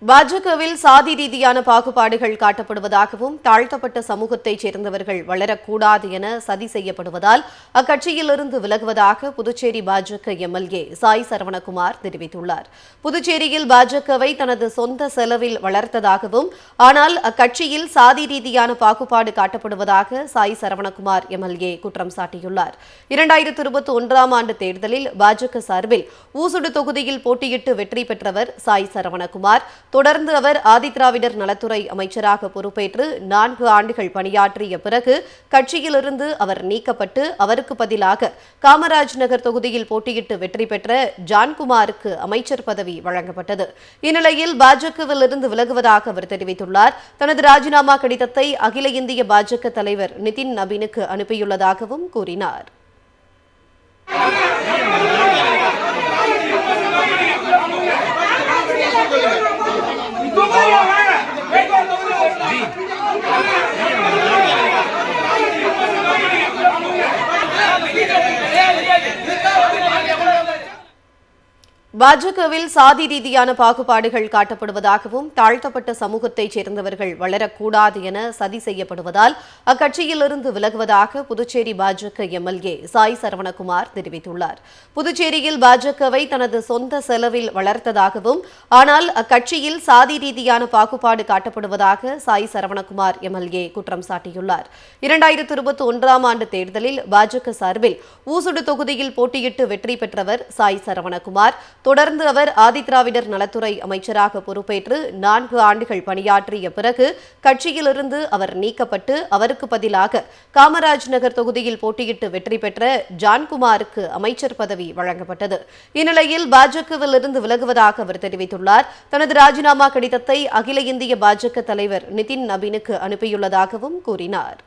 பாஜகவில் சாதி ரீதியான பாகுபாடுகள் காட்டப்படுவதாகவும் தாழ்த்தப்பட்ட சமூகத்தைச் சேர்ந்தவர்கள் வளரக்கூடாது என சதி செய்யப்படுவதால் அக்கட்சியிலிருந்து விலகுவதாக புதுச்சேரி பாஜக எம்எல்ஏ சாய் சரவணகுமார் தெரிவித்துள்ளார். புதுச்சேரியில் பாஜகவை தனது சொந்த செலவில் வளர்த்ததாகவும் ஆனால் அக்கட்சியில் சாதி ரீதியான பாகுபாடு காட்டப்படுவதாக சாய் சரவணகுமார் எம்எல்ஏ குற்றம் சாட்டியுள்ளார். 2021ஆம் ஆண்டு தேர்தலில் பாஜக சார்பில் ஊசுடு தொகுதியில் போட்டியிட்டு வெற்றி பெற்றவர் சாய் சரவணகுமார். தொடர்ந்து அவர் ஆதிதிராவிடர் நலத்துறை அமைச்சராக பொறுப்பேற்று 4 ஆண்டுகள் பணியாற்றிய பிறகு கட்சியிலிருந்து அவர் நீக்கப்பட்டு அவருக்கு பதிலாக காமராஜ் நகர் தொகுதியில் போட்டியிட்டு வெற்றி பெற்ற ஜான்குமாருக்கு அமைச்சர் பதவி வழங்கப்பட்டது. இந்நிலையில் பாஜகவில் இருந்து விலகுவதாக அவர் தெரிவித்துள்ளார். தனது ராஜினாமா கடிதத்தை அகில இந்திய பாஜக தலைவர் நிதின் நபீனுக்கு அனுப்பியுள்ளதாகவும் கூறினார். பாஜகவில் சாதி ரீதியான பாகுபாடுகள் காட்டப்படுவதாகவும் தாழ்த்தப்பட்ட சமூகத்தைச் சேர்ந்தவர்கள் வளரக்கூடாது என சதி செய்யப்படுவதால் அக்கட்சியிலிருந்து விலகுவதாக புதுச்சேரி பாஜக எம்எல்ஏ சாய் சரவணகுமார் தெரிவித்துள்ளார். புதுச்சேரியில் பாஜகவை தனது சொந்த செலவில் வளர்த்ததாகவும் ஆனால் அக்கட்சியில் சாதி ரீதியான பாகுபாடு காட்டப்படுவதாக சாய் சரவணகுமார் எம்எல்ஏ குற்றம் சாட்டியுள்ளார். 2021ஆம் ஆண்டு தேர்தலில் பாஜக சார்பில் ஊசுடு தொகுதியில் போட்டியிட்டு வெற்றி பெற்றவர் சாய் சரவணகுமார். தொடர்ந்து அவர் ஆதிதிராவிடர் நலத்துறை அமைச்சராக பொறுப்பேற்று 4 ஆண்டுகள் பணியாற்றிய பிறகு கட்சியிலிருந்து அவர் நீக்கப்பட்டு அவருக்கு பதிலாக காமராஜ் நகர் தொகுதியில் போட்டியிட்டு வெற்றி பெற்ற ஜான்குமாருக்கு அமைச்சர் பதவி வழங்கப்பட்டது. இந்நிலையில் பாஜகவில் இருந்து விலகுவதாக அவர் தெரிவித்துள்ளார். தனது ராஜினாமா கடிதத்தை அகில இந்திய பாஜக தலைவர் நிதின் நபீனுக்கு அனுப்பியுள்ளதாகவும் கூறினார்.